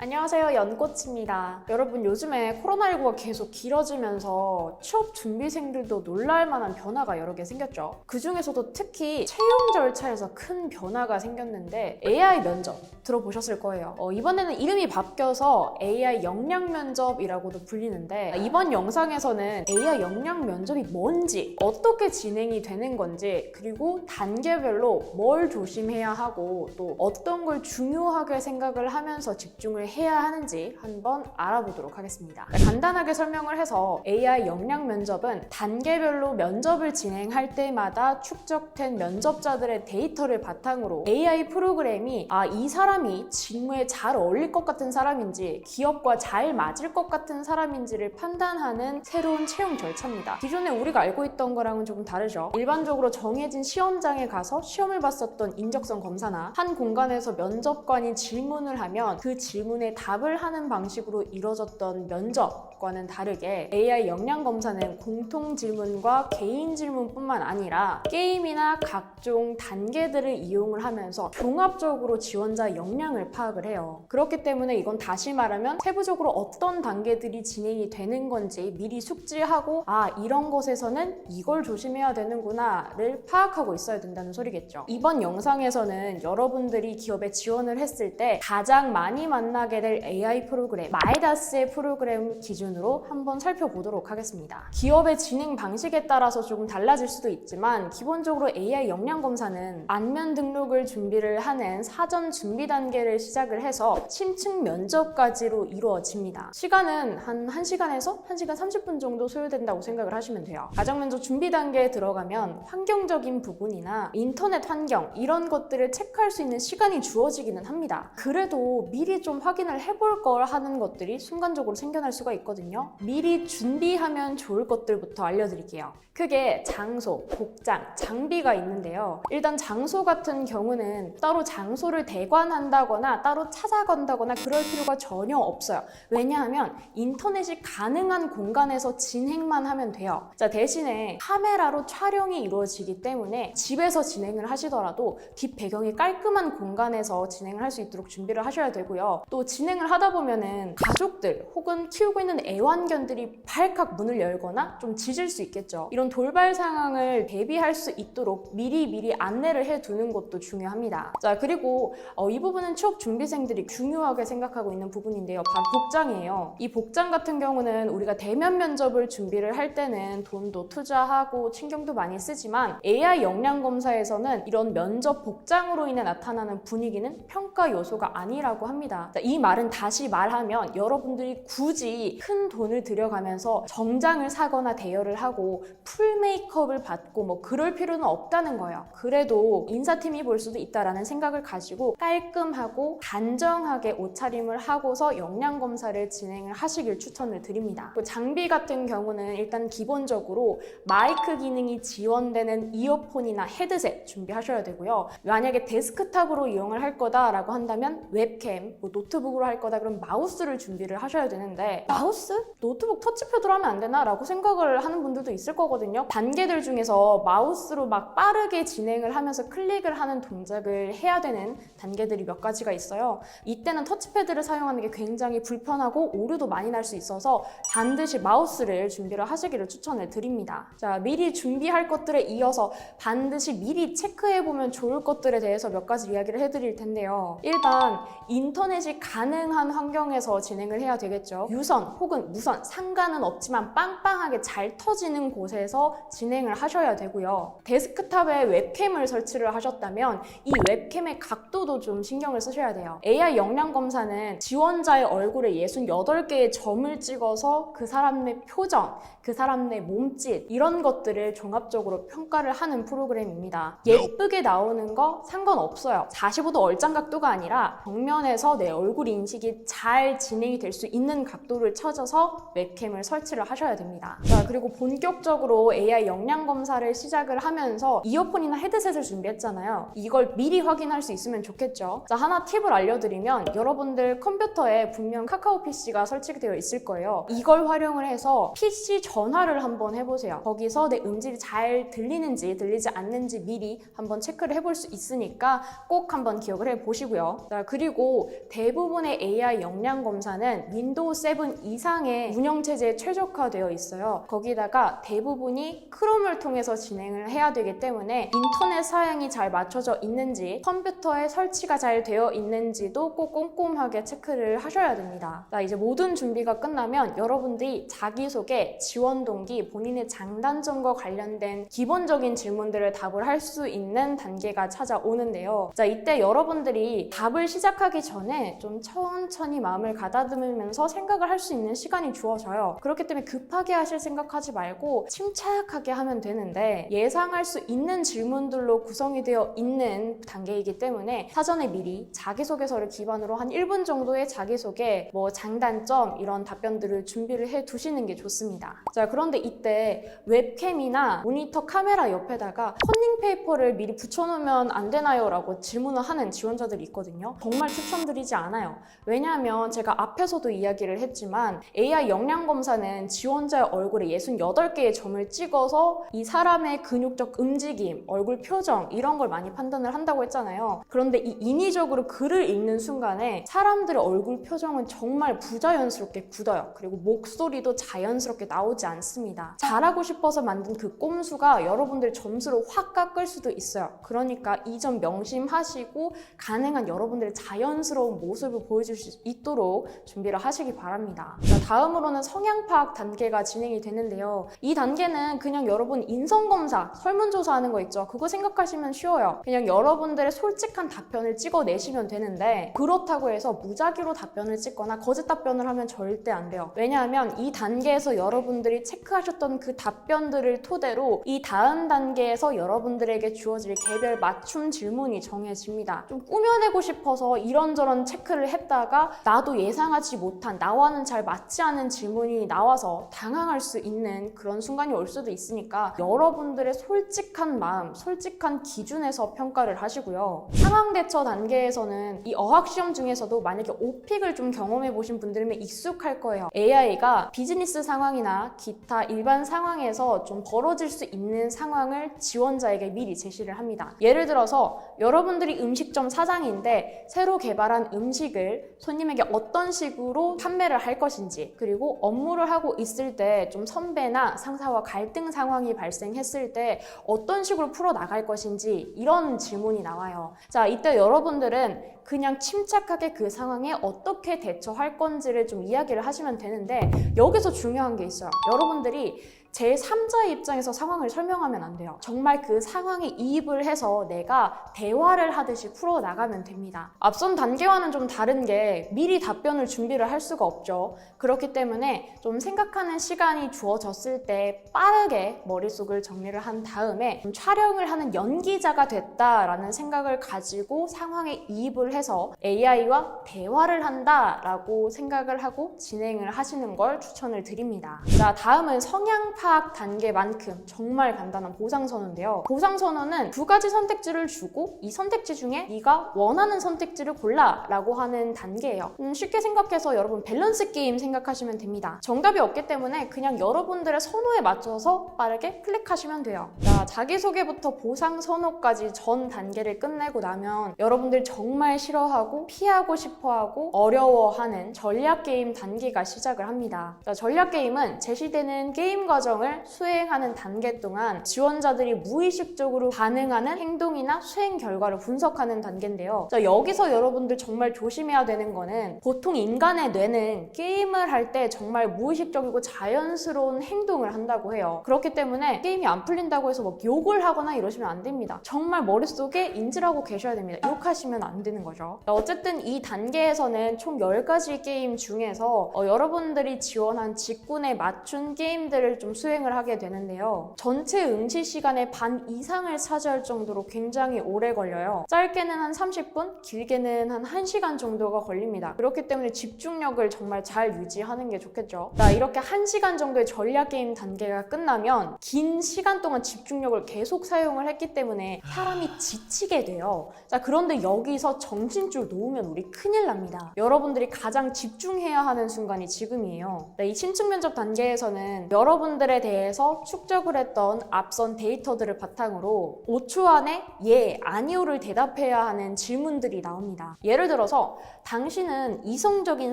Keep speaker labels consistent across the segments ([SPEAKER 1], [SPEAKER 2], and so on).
[SPEAKER 1] 안녕하세요, 연꽃입니다. 여러분, 요즘에 코로나19가 계속 길어지면서 취업 준비생들도 놀랄 만한 변화가 여러 개 생겼죠. 그 중에서도 특히 채용 절차에서 큰 변화가 생겼는데 AI 면접 들어보셨을 거예요. 이번에는 이름이 바뀌어서 AI 역량 면접이라고도 불리는데, 이번 영상에서는 AI 역량 면접이 뭔지, 어떻게 진행이 되는 건지, 그리고 단계별로 뭘 조심해야 하고 또 어떤 걸 중요하게 생각을 하면서 집중을 해야 하는지 한번 알아보도록 하겠습니다. 간단하게 설명을 해서 AI 역량 면접은 단계별로 면접을 진행할 때마다 축적된 면접자들의 데이터를 바탕으로 AI 프로그램이 이 사람이 직무에 잘 어울릴 것 같은 사람인지 기업과 잘 맞을 것 같은 사람인지를 판단하는 새로운 채용 절차입니다. 기존에 우리가 알고 있던 거랑은 조금 다르죠. 일반적으로 정해진 시험장에 가서 시험을 봤었던 인적성 검사나 한 공간에서 면접관이 질문을 하면 그 질문에 답을 하는 방식으로 이루어졌던 면접과는 다르게 AI 역량 검사는 공통 질문과 개인 질문뿐만 아니라 게임이나 각종 단계들을 이용을 하면서 종합적으로 지원자 역량을 파악을 해요. 그렇기 때문에 이건 다시 말하면 세부적으로 어떤 단계들이 진행이 되는 건지 미리 숙지하고 이런 것에서는 이걸 조심해야 되는구나를 파악하고 있어야 된다는 소리겠죠. 이번 영상에서는 여러분들이 기업에 지원을 했을 때 가장 많이 만나게 될 AI 프로그램, 마이다스의 프로그램 기준으로 한번 살펴보도록 하겠습니다. 기업의 진행 방식에 따라서 조금 달라질 수도 있지만 기본적으로 AI 역량 검사는 안면 등록을 준비를 하는 사전 준비 단계를 시작을 해서 심층 면접까지로 이루어집니다. 시간은 한 1시간에서 1시간 30분 정도 소요된다고 생각을 하시면 돼요. 가정 면접 준비 단계에 들어가면 환경적인 부분이나 인터넷 환경 이런 것들을 체크할 수 있는 시간이 주어지기는 합니다. 그래도 미리 좀 확인을 해볼 걸 하는 것들이 순간적으로 생겨날 수가 있거든요. 미리 준비하면 좋을 것들부터 알려드릴게요. 크게 장소, 복장, 장비가 있는데요. 일단 장소 같은 경우는 따로 장소를 대관한다거나 따로 찾아간다거나 그럴 필요가 전혀 없어요. 왜냐하면 인터넷이 가능한 공간에서 진행만 하면 돼요. 대신에 카메라로 촬영이 이루어지기 때문에 집에서 진행을 하시더라도 뒷 배경이 깔끔한 공간에서 진행을 할 수 있도록 준비를 하셔야 되고요. 또 진행을 하다 보면은 가족들 혹은 키우고 있는 애완견들이 발칵 문을 열거나 좀 짖을 수 있겠죠. 이런 돌발 상황을 대비할 수 있도록 미리 안내를 해두는 것도 중요합니다. 그리고 이 부분은 취업 준비생들이 중요하게 생각하고 있는 부분인데요. 바로 복장이에요. 이 복장 같은 경우는 우리가 대면 면접을 준비를 할 때는 돈도 투자하고 신경도 많이 쓰지만 AI 역량 검사에서는 이런 면접 복장으로 인해 나타나는 분위기는 평가 요소가 아니라고 합니다. 이 말은 다시 말하면 여러분들이 굳이 큰 돈을 들여가면서 정장을 사거나 대여를 하고 풀 메이크업을 받고 그럴 필요는 없다는 거예요. 그래도 인사팀이 볼 수도 있다라는 생각을 가지고 깔끔하고 단정하게 옷차림을 하고서 역량 검사를 진행을 하시길 추천을 드립니다. 장비 같은 경우는 일단 기본적으로 마이크 기능이 지원되는 이어폰이나 헤드셋 준비하셔야 되고요. 만약에 데스크탑으로 이용을 할 거다라고 한다면 웹캠, 노트북으로 할 거다 그럼 마우스를 준비를 하셔야 되는데 마우스? 노트북 터치패드로 하면 안 되나? 라고 생각을 하는 분들도 있을 거거든요. 단계들 중에서 마우스로 빠르게 진행을 하면서 클릭을 하는 동작을 해야 되는 단계들이 몇 가지가 있어요. 이때는 터치패드를 사용하는 게 굉장히 불편하고 오류도 많이 날 수 있어서 반드시 마우스를 준비를 하시기를 추천을 드립니다. 미리 준비할 것들에 이어서 반드시 미리 체크해보면 좋을 것들에 대해서 몇 가지 이야기를 해드릴 텐데요. 일단 인터넷이 가능한 환경에서 진행을 해야 되겠죠. 유선 혹은 무선 상관은 없지만 빵빵하게 잘 터지는 곳에서 진행을 하셔야 되고요. 데스크탑에 웹캠을 설치를 하셨다면 이 웹캠의 각도도 좀 신경을 쓰셔야 돼요. AI 역량 검사는 지원자의 얼굴에 68개의 점을 찍어서 그 사람의 표정, 그 사람의 몸짓 이런 것들을 종합적으로 평가를 하는 프로그램입니다. 예쁘게 나오는 거 상관없어요. 45도 얼짱 각도가 아니라 정면에서 내 얼굴 인식이 잘 진행이 될 수 있는 각도를 찾아서 웹캠을 설치를 하셔야 됩니다. 그리고 본격적으로 AI 역량 검사를 시작을 하면서 이어폰이나 헤드셋을 준비했잖아요. 이걸 미리 확인할 수 있으면 좋겠죠. 하나 팁을 알려드리면 여러분들 컴퓨터에 분명 카카오 PC가 설치되어 있을 거예요. 이걸 활용을 해서 PC 전화를 한번 해보세요. 거기서 내 음질이 잘 들리는지 들리지 않는지 미리 한번 체크를 해볼 수 있으니까 꼭 한번 기억을 해보시고요. 그리고 대부분 대부분의 AI 역량 검사는 윈도우 7 이상의 운영체제에 최적화되어 있어요. 거기다가 대부분이 크롬을 통해서 진행을 해야 되기 때문에 인터넷 사양이 잘 맞춰져 있는지, 컴퓨터에 설치가 잘 되어 있는지도 꼭 꼼꼼하게 체크를 하셔야 됩니다. 자, 이제 모든 준비가 끝나면 여러분들이 자기소개, 지원 동기, 본인의 장단점과 관련된 기본적인 질문들을 답을 할 수 있는 단계가 찾아오는데요. 자, 이때 여러분들이 답을 시작하기 전에 좀 천천히 마음을 가다듬으면서 생각을 할 수 있는 시간이 주어져요. 그렇기 때문에 급하게 하실 생각하지 말고 침착하게 하면 되는데, 예상할 수 있는 질문들로 구성이 되어 있는 단계이기 때문에 사전에 미리 자기소개서를 기반으로 한 1분 정도의 자기소개, 장단점 이런 답변들을 준비를 해 두시는 게 좋습니다. 자, 그런데 이때 웹캠이나 모니터 카메라 옆에다가 커닝 페이퍼를 미리 붙여놓으면 안 되나요? 라고 질문을 하는 지원자들이 있거든요. 정말 추천드리지 않아요. 왜냐하면 제가 앞에서도 이야기를 했지만 AI 역량 검사는 지원자의 얼굴에 68개의 점을 찍어서 이 사람의 근육적 움직임, 얼굴 표정 이런 걸 많이 판단을 한다고 했잖아요. 그런데 이 인위적으로 글을 읽는 순간에 사람들의 얼굴 표정은 정말 부자연스럽게 굳어요. 그리고 목소리도 자연스럽게 나오지 않습니다. 잘하고 싶어서 만든 그 꼼수가 여러분들 점수를 확 깎을 수도 있어요. 그러니까 이 점 명심하시고 가능한 여러분들의 자연스러운 모습을 보여줄 수 있도록 준비를 하시기 바랍니다. 자, 다음으로는 성향 파악 단계가 진행이 되는데요. 이 단계는 그냥 여러분 인성검사, 설문조사하는 거 있죠. 그거 생각하시면 쉬워요. 그냥 여러분들의 솔직한 답변을 찍어내시면 되는데, 그렇다고 해서 무작위로 답변을 찍거나 거짓 답변을 하면 절대 안 돼요. 왜냐하면 이 단계에서 여러분들이 체크하셨던 그 답변들을 토대로 이 다음 단계에서 여러분들에게 주어질 개별 맞춤 질문이 정해집니다. 좀 꾸며내고 싶어서 이런저런 체크를 했다가 나도 예상하지 못한, 나와는 잘 맞지 않은 질문이 나와서 당황할 수 있는 그런 순간이 올 수도 있으니까 여러분들의 솔직한 마음, 솔직한 기준에서 평가를 하시고요. 상황 대처 단계에서는 이 어학시험 중에서도 만약에 오픽을 좀 경험해 보신 분들이면 익숙할 거예요. AI가 비즈니스 상황이나 기타 일반 상황에서 좀 벌어질 수 있는 상황을 지원자에게 미리 제시를 합니다. 예를 들어서 여러분들이 음식점 사장인데 새로 개발한 음식을 손님에게 어떤 식으로 판매를 할 것인지, 그리고 업무를 하고 있을 때 좀 선배나 상사와 갈등 상황이 발생했을 때 어떤 식으로 풀어나갈 것인지, 이런 질문이 나와요. 자, 이때 여러분들은 그냥 침착하게 그 상황에 어떻게 대처할 건지를 좀 이야기를 하시면 되는데, 여기서 중요한 게 있어요. 여러분들이 제3자의 입장에서 상황을 설명하면 안 돼요. 정말 그 상황에 이입을 해서 내가 대화를 하듯이 풀어나가면 됩니다. 앞선 단계와는 좀 다른 게 미리 답변을 준비를 할 수가 없죠. 그렇기 때문에 좀 생각하는 시간이 주어졌을 때 빠르게 머릿속을 정리를 한 다음에 좀 촬영을 하는 연기자가 됐다라는 생각을 가지고 상황에 이입을 해서 AI와 대화를 한다라고 생각을 하고 진행을 하시는 걸 추천을 드립니다. 자, 다음은 성향 파악 단계만큼 정말 간단한 보상선언인데요. 보상선언은 두 가지 선택지를 주고 이 선택지 중에 네가 원하는 선택지를 골라 라고 하는 단계예요. 쉽게 생각해서 여러분 밸런스 게임 생각하시면 됩니다. 정답이 없기 때문에 그냥 여러분들의 선호에 맞춰서 빠르게 클릭하시면 돼요. 자, 자기소개부터 보상선언까지 전 단계를 끝내고 나면 여러분들 정말 싫어하고 피하고 싶어하고 어려워하는 전략게임 단계가 시작을 합니다. 자, 전략게임은 제시되는 게임 과정을 수행하는 단계 동안 지원자들이 무의식적으로 반응하는 행동이나 수행 결과를 분석하는 단계인데요. 자, 여기서 여러분들 정말 조심해야 되는 거는, 보통 인간의 뇌는 게임을 할 때 정말 무의식적이고 자연스러운 행동을 한다고 해요. 그렇기 때문에 게임이 안 풀린다고 해서 욕을 하거나 이러시면 안 됩니다. 정말 머릿속에 인지하고 계셔야 됩니다. 욕하시면 안 되는 거죠. 자, 어쨌든 이 단계에서는 총 10가지 게임 중에서 여러분들이 지원한 직군에 맞춘 게임들을 좀 수행을 하게 되는데요. 전체 응시 시간의 반 이상을 차지할 정도로 굉장히 오래 걸려요. 짧게는 한 30분, 길게는 한 1시간 정도가 걸립니다. 그렇기 때문에 집중력을 정말 잘 유지하는 게 좋겠죠. 자, 이렇게 1시간 정도의 전략 게임 단계가 끝나면 긴 시간 동안 집중력을 계속 사용을 했기 때문에 사람이 지치게 돼요. 자, 그런데 여기서 정신줄 놓으면 우리 큰일 납니다. 여러분들이 가장 집중해야 하는 순간이 지금이에요. 이 심층 면접 단계에서는 여러분들에 대해서 축적을 했던 앞선 데이터들을 바탕으로 5초 안에 예, 아니오를 대답해야 하는 질문들이 나옵니다. 예를 들어서 당신은 이성적인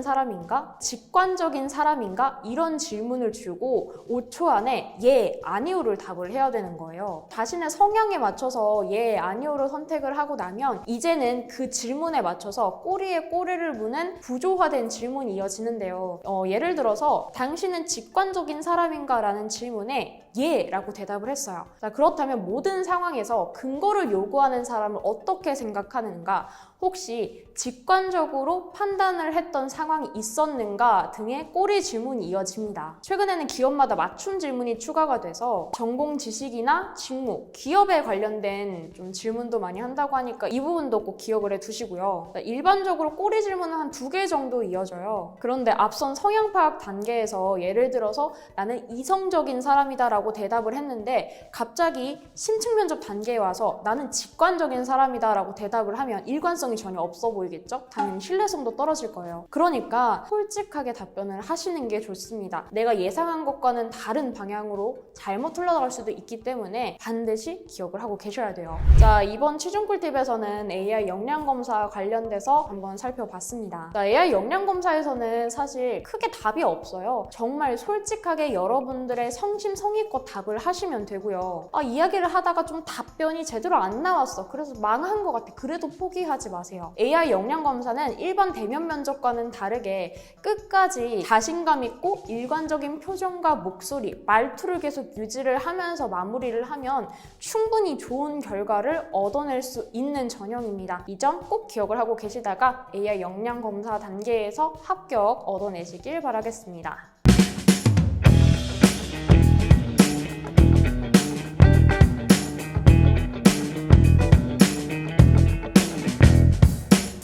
[SPEAKER 1] 사람인가? 직관적인 사람인가? 이런 질문을 주고 5초 안에 예, 아니오를 답을 해야 되는 거예요. 자신의 성향에 맞춰서 예, 아니오를 선택을 하고 나면 이제는 그 질문에 맞춰서 꼬리에 꼬리를 무는 구조화된 질문이 이어지는데요. 예를 들어서 당신은 직관적인 사람인가? 라는 질문에 예 라고 대답을 했어요. 자, 그렇다면 모든 상황에서 근거를 요구하는 사람을 어떻게 생각하는가? 혹시 직관적으로 판단을 했던 상황이 있었는가 등의 꼬리 질문이 이어집니다. 최근에는 기업마다 맞춤 질문이 추가가 돼서 전공 지식이나 직무, 기업에 관련된 좀 질문도 많이 한다고 하니까 이 부분도 꼭 기억을 해두시고요. 일반적으로 꼬리 질문은 한 2개 정도 이어져요. 그런데 앞선 성향 파악 단계에서 예를 들어서 나는 이성적인 사람이다 라고 대답을 했는데 갑자기 심층 면접 단계에 와서 나는 직관적인 사람이다 라고 대답을 하면 일관성이 전혀 없어 보이겠죠? 당연히 신뢰성도 떨어질 거예요. 그러니까 솔직하게 답변을 하시는 게 좋습니다. 내가 예상한 것과는 다른 방향으로 잘못 흘러나갈 수도 있기 때문에 반드시 기억을 하고 계셔야 돼요. 자, 이번 취준 꿀팁에서는 AI 역량 검사 관련돼서 한번 살펴봤습니다. 자, AI 역량 검사에서는 사실 크게 답이 없어요. 정말 솔직하게 여러분들의 성심성의껏 답을 하시면 되고요. 이야기를 하다가 좀 답변이 제대로 안 나왔어. 그래서 망한 것 같아. 그래도 포기하지 마세요. AI 역량 검사는 일반 대면 면접과는 다르게 끝까지 자신감 있고 일관적인 표정과 목소리, 말투를 계속 유지를 하면서 마무리를 하면 충분히 좋은 결과를 얻어낼 수 있는 전형입니다. 이 점 꼭 기억을 하고 계시다가 AI 역량 검사 단계에서 합격 얻어내시길 바라겠습니다.